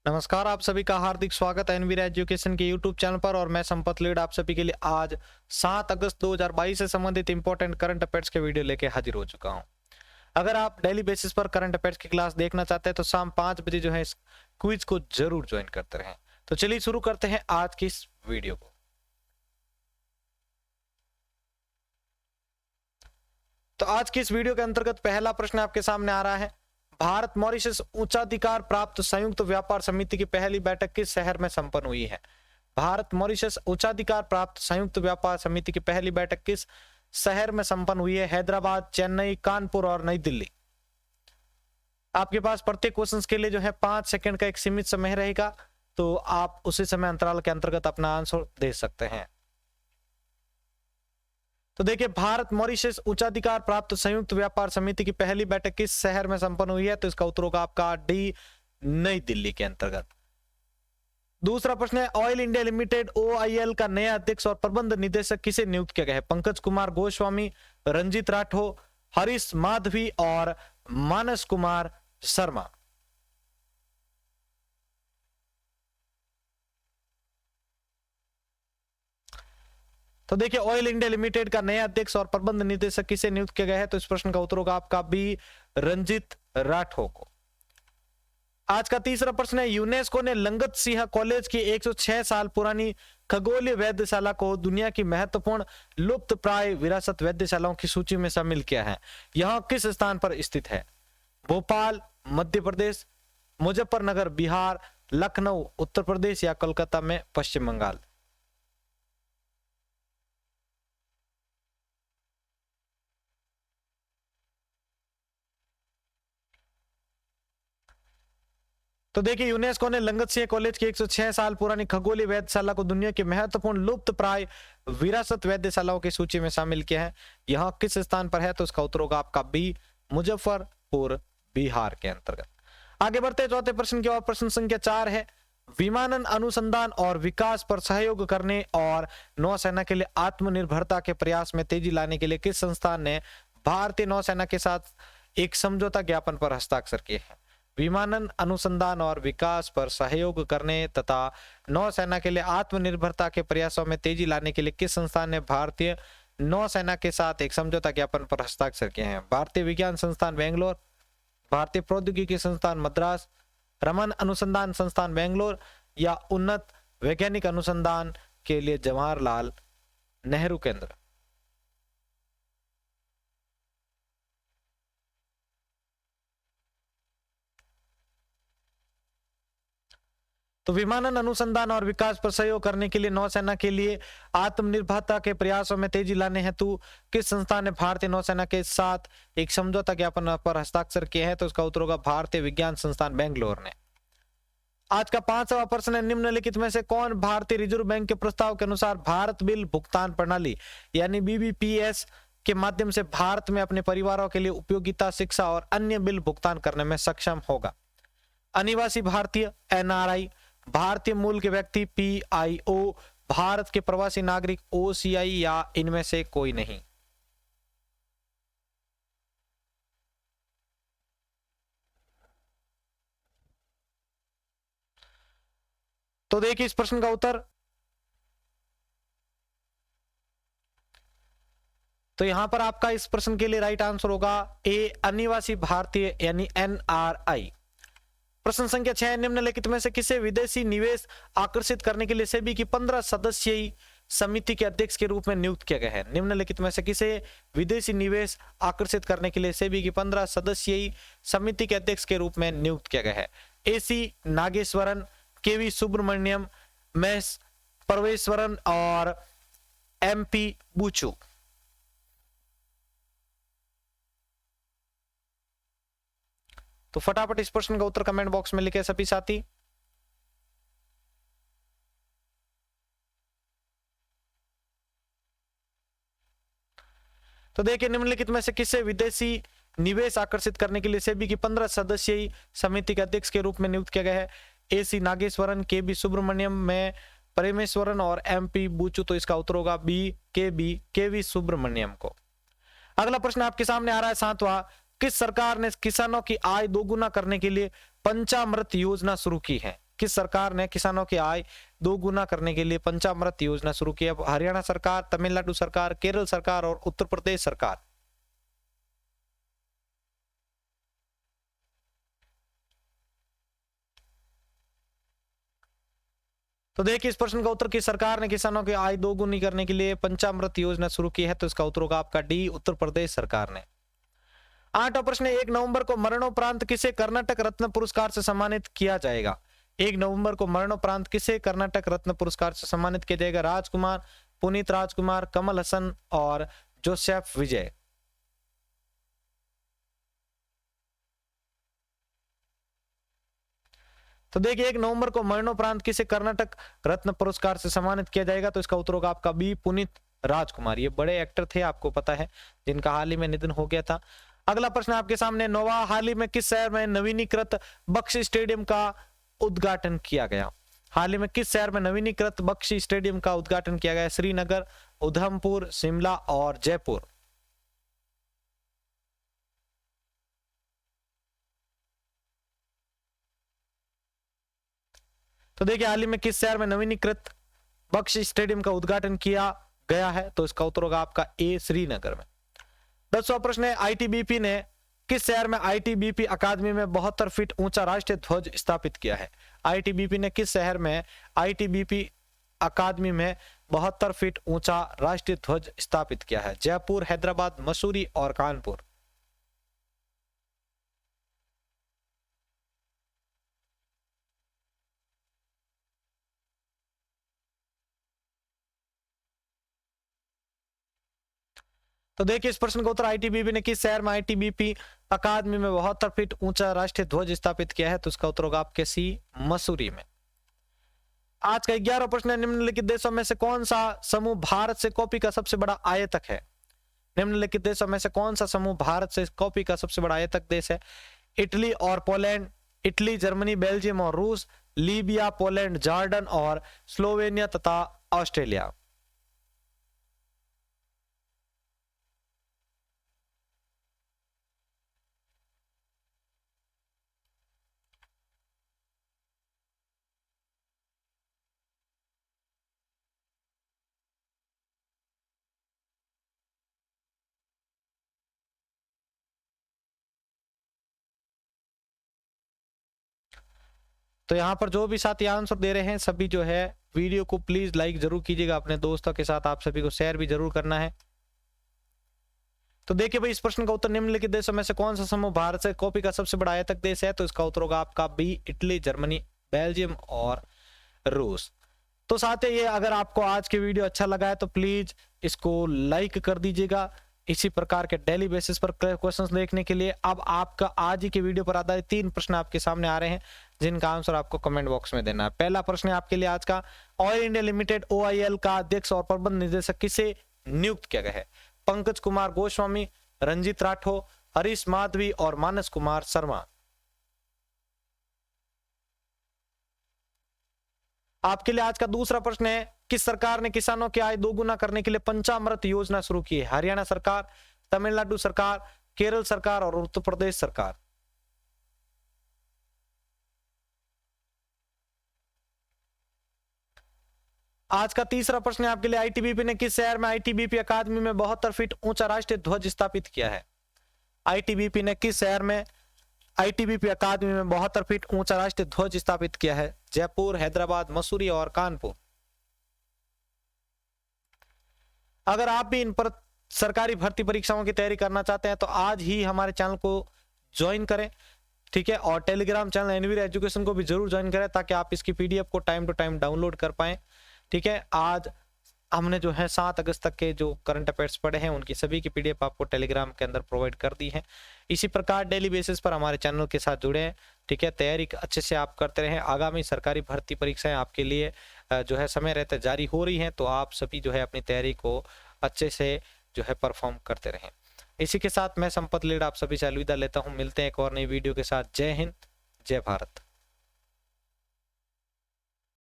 नमस्कार, आप सभी का हार्दिक स्वागत है एनवीर एजुकेशन के यूट्यूब चैनल पर। और मैं संपत लीड आप सभी के लिए आज 7 अगस्त 2022 से संबंधित इंपॉर्टेंट करंट अफेयर्स के वीडियो लेके हाजिर हो चुका हूं। अगर आप डेली बेसिस पर करंट अफेयर्स की क्लास देखना चाहते हैं तो शाम 5 बजे जो है इस क्विज को जरूर ज्वाइन करते रहें। तो चलिए शुरू करते हैं आज की इस वीडियो को। तो आज की इस वीडियो के अंतर्गत पहला प्रश्न आपके सामने आ रहा है, भारत मॉरिशस उच्चाधिकार प्राप्त संयुक्त व्यापार समिति की पहली बैठक किस शहर में संपन्न हुई है? भारत मॉरिशस उच्चाधिकार प्राप्त संयुक्त व्यापार समिति की पहली बैठक किस शहर में संपन्न हुई है? हैदराबाद, चेन्नई, कानपुर और नई दिल्ली। आपके पास प्रत्येक क्वेश्चन के लिए जो है 5 सेकंड का एक सीमित समय रहेगा, तो आप उसी समय अंतराल के अंतर्गत अपना आंसर दे सकते हैं। तो देखिए, भारत मॉरिशस उच्चाधिकार प्राप्त संयुक्त व्यापार समिति की पहली बैठक किस शहर में संपन्न हुई है? तो इसका उत्तर होगा आपका डी, नई दिल्ली के अंतर्गत। दूसरा प्रश्न है, ऑयल इंडिया लिमिटेड ओआईएल का नया अध्यक्ष और प्रबंध निदेशक किसे नियुक्त किया गया है? पंकज कुमार गोस्वामी, रंजीत राठौर, हरीश माधवी और मानस कुमार शर्मा। तो देखिए, ऑयल इंडिया लिमिटेड का नया अध्यक्ष और प्रबंध निदेशक किसे नियुक्त किया गया है? तो इस प्रश्न का उत्तर होगा आपका बी, रंजीत राठौर को। आज का तीसरा प्रश्न है, यूनेस्को ने लंगत सिंह कॉलेज की 106 साल पुरानी खगोलीय वेधशाला को दुनिया की महत्वपूर्ण लुप्त प्राय विरासत वेधशालाओं की सूची में शामिल किया है। यह किस स्थान पर स्थित है? भोपाल, मध्य प्रदेश, मुजफ्फरनगर बिहार, लखनऊ उत्तर प्रदेश या कोलकाता में पश्चिम बंगाल। तो देखिए, यूनेस्को ने लंगत सिंह कॉलेज की 106 साल पुरानी खगोलीय वेधशाला को दुनिया की महत्वपूर्ण लुप्त प्राय विरासत वेधशालाओं की सूची में शामिल किया है। यह किस स्थान पर है? तो इसका उत्तर होगा आपका बी, मुजफ्फरपुर बिहार के अंतर्गत। आगे बढ़ते हैं चौथे प्रश्न की ओर। प्रश्न संख्या 4 है, विमानन अनुसंधान और विकास पर सहयोग करने और नौसेना के लिए आत्मनिर्भरता के प्रयास में तेजी लाने के लिए किस संस्थान ने भारतीय नौसेना के साथ एक समझौता ज्ञापन पर हस्ताक्षर किए हैं? विमानन अनुसंधान और विकास पर सहयोग करने तथा नौसेना के लिए आत्मनिर्भरता के प्रयासों में तेजी लाने के लिए किस संस्थान ने भारतीय नौसेना के साथ एक समझौता ज्ञापन पर हस्ताक्षर किए हैं? भारतीय विज्ञान संस्थान बेंगलोर, भारतीय प्रौद्योगिकी संस्थान मद्रास, रमन अनुसंधान संस्थान बेंगलोर या उन्नत वैज्ञानिक अनुसंधान के लिए जवाहरलाल नेहरू केंद्र। तो विमानन अनुसंधान और विकास पर सहयोग करने के लिए नौसेना के लिए आत्मनिर्भरता के प्रयासों में तेजी लाने हेतु किस संस्थान ने भारतीय नौसेना के साथ एक समझौता ज्ञापन पर हस्ताक्षर किए हैं? तो इसका उत्तर होगा भारतीय विज्ञान संस्थान बेंगलोर ने। आज का 5वां प्रश्न है, निम्नलिखित में से कौन भारतीय रिजर्व बैंक के प्रस्ताव के अनुसार भारत बिल भुगतान प्रणाली यानी बीबीपीएस के माध्यम से भारत में अपने परिवारों के लिए उपयोगिता, शिक्षा और अन्य बिल भुगतान करने में सक्षम होगा? अनिवासी भारतीय एनआरआई, भारतीय मूल के व्यक्ति पीआईओ, भारत के प्रवासी नागरिक ओसीआई या इनमें से कोई नहीं? तो देखिए, इस प्रश्न का उत्तर तो यहां पर आपका इस प्रश्न के लिए राइट आंसर होगा ए, अनिवासी भारतीय यानी एनआरआई। प्रश्न संख्या 6, निम्नलिखित में से किसे विदेशी निवेश आकर्षित करने के लिए सेबी की 15 सदस्यीय समिति के अध्यक्ष के रूप में नियुक्त किया गया है? निम्नलिखित में से किसे विदेशी निवेश आकर्षित करने के लिए सेबी की 15 सदस्यीय समिति के अध्यक्ष के रूप में नियुक्त किया गया है? एसी नागेश्वरन, केवी सुब्रमण्यम, महेश परमेश्वरन और एमपी बूचू। तो फटाफट इस प्रश्न का उत्तर कमेंट बॉक्स में लिखे सभी साथी। तो देखिए, निम्नलिखित में से किसे विदेशी निवेश आकर्षित करने के लिए सेबी की 15 सदस्यीय समिति के अध्यक्ष के रूप में नियुक्त किया गया है? एसी नागेश्वरन, केबी सुब्रमण्यम में परमेश्वरन और एमपी बूचू। तो इसका उत्तर होगा बी, केवी सुब्रमण्यम को। अगला प्रश्न आपके सामने आ रहा है 7वां, किस सरकार ने किसानों की आय दोगुना करने के लिए पंचामृत योजना शुरू की है? किस सरकार ने किसानों की आय दोगुना करने के लिए पंचामृत योजना शुरू की है? हरियाणा सरकार, तमिलनाडु सरकार, केरल सरकार और उत्तर प्रदेश सरकार। तो देखिए इस प्रश्न का उत्तर, की सरकार ने किसानों की आय दोगुनी करने के लिए पंचामृत योजना शुरू की है, तो इसका उत्तर होगा आपका डी, उत्तर प्रदेश सरकार ने। 8वां प्रश्न है, 1 नवंबर को मरणोपरांत किसे कर्नाटक रत्न पुरस्कार से सम्मानित किया जाएगा? 1 नवंबर को मरणोपरांत किसे कर्नाटक रत्न पुरस्कार से सम्मानित किया जाएगा? राजकुमार, पुनीत राजकुमार, कमल हसन और जोसेफ विजय। तो देखिए 1 नवंबर को मरणोपरांत किसे कर्नाटक रत्न पुरस्कार से सम्मानित किया जाएगा? तो इसका उत्तर होगा आपका बी, पुनीत राजकुमार। ये बड़े एक्टर थे, आपको पता है, जिनका हाल ही में निधन हो गया था। अगला प्रश्न आपके सामने, नोवा हाल ही में किस शहर में नवीनीकृत बख्शी स्टेडियम का उद्घाटन किया गया? हाल ही में किस शहर में नवीनीकृत बख्शी स्टेडियम का उद्घाटन किया गया? श्रीनगर, उधमपुर, शिमला और जयपुर। तो देखिए हाल ही में किस शहर में नवीनीकृत बख्शी स्टेडियम का उद्घाटन किया गया है? तो इसका उत्तर होगा आपका ए, श्रीनगर में। 10वां प्रश्न है, आईटीबीपी ने किस शहर में आईटीबीपी अकादमी में 72 फीट ऊंचा राष्ट्रीय ध्वज स्थापित किया है? आईटीबीपी ने किस शहर में आईटीबीपी अकादमी में 72 फीट ऊंचा राष्ट्रीय ध्वज स्थापित किया है? जयपुर, हैदराबाद, मसूरी और कानपुर। तो देखिए इस प्रश्न का उत्तर, आईटीबीपी ने किस शहर में आईटीबीपी अकादमी में 72 फीट ऊंचा राष्ट्रीय ध्वज स्थापित किया है? तो इसका उत्तर होगा आपके सी, मसूरी में। आज का 11वां प्रश्न है, निम्नलिखित देशों में से कौन सा समूह भारत से कॉफी का सबसे बड़ा आयातक है? निम्नलिखित देशों में से कौन सा समूह भारत से कॉफी का सबसे बड़ा आयातक देश है? इटली और पोलैंड, इटली, जर्मनी, बेल्जियम और रूस, लीबिया, पोलैंड, जॉर्डन और स्लोवेनिया तथा ऑस्ट्रेलिया। तो यहाँ पर जो भी साथी आंसर दे रहे हैं सभी जो है वीडियो को प्लीज लाइक जरूर कीजिएगा, अपने दोस्तों के साथ आप सभी को शेयर भी जरूर करना है। तो देखिए भाई इस प्रश्न का उत्तर, निम्नलिखित देशों में से कौन सा समूह भारत से कॉफी का सबसे बड़ा आयातक देश है? तो इसका उत्तर होगा आपका बी, इटली, जर्मनी, बेल्जियम और रूस। तो साथ ही ये अगर आपको आज की वीडियो अच्छा लगा है तो प्लीज इसको लाइक कर दीजिएगा। इसी प्रकार के डेली बेसिस पर क्वेश्चंस देखने के लिए अब आपका आज ही की वीडियो पर आधारित 3 प्रश्न आपके सामने आ रहे हैं, जिनका आंसर आपको कमेंट बॉक्स में देना है। पहला प्रश्न है आपके लिए आज का, ऑयल इंडिया लिमिटेड OIL का अध्यक्ष और प्रबंध निदेशक किसे नियुक्त किया गया है? पंकज कुमार गोस्वामी, रंजीत राठौर, हरीश माधवी और मानस कुमार शर्मा। आपके लिए आज का दूसरा प्रश्न है, किस सरकार ने किसानों की आय दोगुना करने के लिए पंचामृत योजना शुरू की है? हरियाणा सरकार, तमिलनाडु सरकार, केरल सरकार और उत्तर प्रदेश सरकार। आज का तीसरा प्रश्न है आपके लिए, आईटीबीपी ने किस शहर में आईटीबीपी अकादमी में 72 फीट ऊंचा राष्ट्रीय ध्वज स्थापित किया है? आईटीबीपी ने किस शहर में आईटीबीपी अकादमी में 72 फीट ऊंचा राष्ट्रीय ध्वज स्थापित किया है? जयपुर, हैदराबाद, मसूरी और कानपुर। अगर आप भी इन पर सरकारी भर्ती परीक्षाओं की तैयारी करना चाहते हैं तो आज ही हमारे चैनल को ज्वाइन करें, ठीक है, और टेलीग्राम चैनल एनवीर एजुकेशन को भी जरूर ज्वाइन करें ताकि आप इसकी PDF को टाइम टू टाइम डाउनलोड कर पाएं, ठीक है। आज हमने जो है 7 अगस्त तक के जो करंट अफेयर्स पढ़े हैं उनकी सभी की PDF आपको टेलीग्राम के अंदर प्रोवाइड कर दी है। इसी प्रकार डेली बेसिस पर हमारे चैनल के साथ जुड़े हैं, ठीक है, तैयारी अच्छे से आप करते रहें। आगामी सरकारी भर्ती परीक्षाएं आपके लिए जो है समय रहते जारी हो रही हैं, तो आप सभी जो है अपनी तैयारी को अच्छे से जो है परफॉर्म करते रहें। इसी के साथ मैं संपत लीड आप सभी से अलविदा लेता हूं, मिलते हैं एक और नई वीडियो के साथ। जय हिंद, जय भारत।